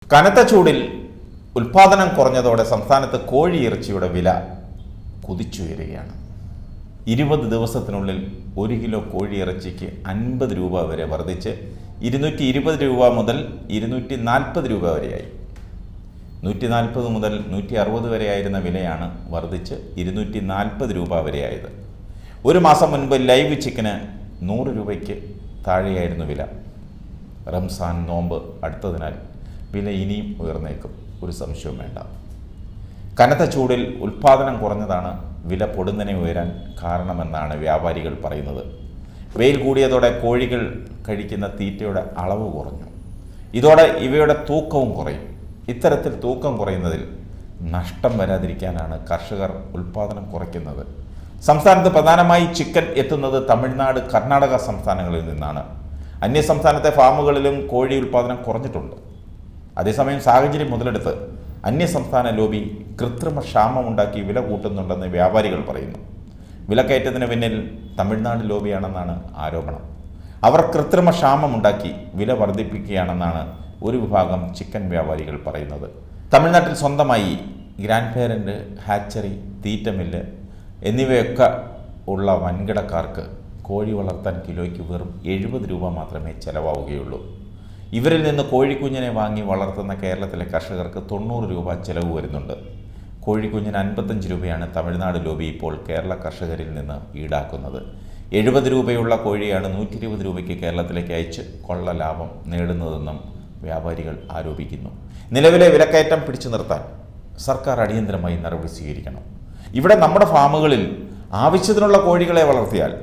കനത്ത ചൂടിൽ ഉൽപാദനം കുറഞ്ഞതോടെ സംസ്ഥാനത്ത് കോഴിയിറച്ചിയുടെ വില കുതിച്ചുയരുകയാണ്. 20 ദിവസത്തിനുള്ളിൽ 1 കിലോ കോഴിയിറച്ചിക്ക് 50 രൂപ വരെ വർദ്ധിച്ച് 220 രൂപ മുതൽ 240 രൂപ വരെയായി. 140 മുതൽ 160 വരെയായിരുന്ന വിലയാണ് വർദ്ധിച്ച് 240 രൂപ വരെയായത്. ഒരു മാസം മുൻപ് ലൈവ് ചിക്കന് 100 രൂപയ്ക്ക് താഴെയായിരുന്നു വില. റംസാൻ നോമ്പ് അടുത്തതിനാൽ വില ഇനിയും ഉയർന്നേക്കും, ഒരു സംശയവും വേണ്ട. കനത്ത ചൂടിൽ ഉൽപാദനം കുറഞ്ഞതാണ് വില പൊടുന്നനെ ഉയരാൻ കാരണമെന്നാണ് വ്യാപാരികൾ പറയുന്നത്. വെയിൽ കൂടിയതോടെ കോഴികൾ കഴിക്കുന്ന തീറ്റയുടെ അളവ് കുറഞ്ഞു. ഇതോടെ ഇവയുടെ തൂക്കവും കുറയും. ഇത്തരത്തിൽ തൂക്കം കുറയുന്നതിൽ നഷ്ടം വരാതിരിക്കാനാണ് കർഷകർ ഉൽപാദനം കുറയ്ക്കുന്നത്. സംസ്ഥാനത്ത് പ്രധാനമായി ചിക്കൻ എത്തുന്നത് തമിഴ്നാട്, കർണാടക സംസ്ഥാനങ്ങളിൽ നിന്നാണ്. അന്യസംസ്ഥാനത്തെ ഫാമുകളിലും കോഴി ഉൽപാദനം കുറഞ്ഞിട്ടുണ്ട്. അതേസമയം സാഹചര്യം മുതലെടുത്ത് അന്യസംസ്ഥാന ലോബി കൃത്രിമ ക്ഷാമമുണ്ടാക്കി വില കൂട്ടുന്നുണ്ടെന്ന് വ്യാപാരികൾ പറയുന്നു. വിലക്കയറ്റത്തിന് പിന്നിൽ തമിഴ്നാട് ലോബിയാണെന്നാണ് ആരോപണം. അവർ കൃത്രിമ ക്ഷാമമുണ്ടാക്കി വില വർദ്ധിപ്പിക്കുകയാണെന്നാണ് ഒരു വിഭാഗം ചിക്കൻ വ്യാപാരികൾ പറയുന്നത്. തമിഴ്നാട്ടിൽ സ്വന്തമായി ഗ്രാൻഡ് പേരൻ്റ്, ഹാച്ചറി, തീറ്റ മില്ല് എന്നിവയൊക്കെ ഉള്ള വൻകിടക്കാർക്ക് കോഴി വളർത്താൻ കിലോയ്ക്ക് വെറും 70 രൂപ മാത്രമേ ചിലവാവുകയുള്ളൂ. ഇവരിൽ നിന്ന് കോഴിക്കുഞ്ഞിനെ വാങ്ങി വളർത്തുന്ന കേരളത്തിലെ കർഷകർക്ക് 90 രൂപ ചിലവ് വരുന്നുണ്ട്. കോഴിക്കുഞ്ഞിന് 55 രൂപയാണ് തമിഴ്നാട് ലോബി ഇപ്പോൾ കേരള കർഷകരിൽ നിന്ന് ഈടാക്കുന്നത്. 70 രൂപയുള്ള കോഴിയാണ് 120 രൂപയ്ക്ക് കേരളത്തിലേക്ക് അയച്ച് കൊള്ള ലാഭം നേടുന്നതെന്നും വ്യാപാരികൾ ആരോപിക്കുന്നു. നിലവിലെ വിലക്കയറ്റം പിടിച്ചു നിർത്താൻ സർക്കാർ അടിയന്തരമായി നടപടി സ്വീകരിക്കണം. ഇവിടെ നമ്മുടെ ഫാമുകളിൽ ആവശ്യത്തിനുള്ള കോഴികളെ വളർത്തിയാൽ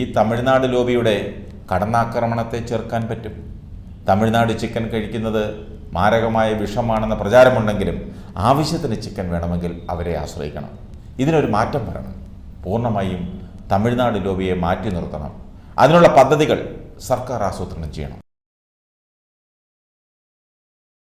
ഈ തമിഴ്നാട് ലോബിയുടെ കടന്നാക്രമണത്തെ ചെറുക്കാൻ പറ്റും. തമിഴ്നാട് ചിക്കൻ കഴിക്കുന്നത് മാരകമായ വിഷമാണെന്ന പ്രചാരമുണ്ടെങ്കിലും ആവശ്യത്തിന് ചിക്കൻ വേണമെങ്കിൽ അവരെ ആശ്രയിക്കണം. ഇതിനൊരു മാറ്റം വരണം. പൂർണ്ണമായും തമിഴ്നാട് ലോബിയെ മാറ്റി നിർത്തണം. അതിനുള്ള പദ്ധതികൾ സർക്കാർ ആസൂത്രണം ചെയ്യണം.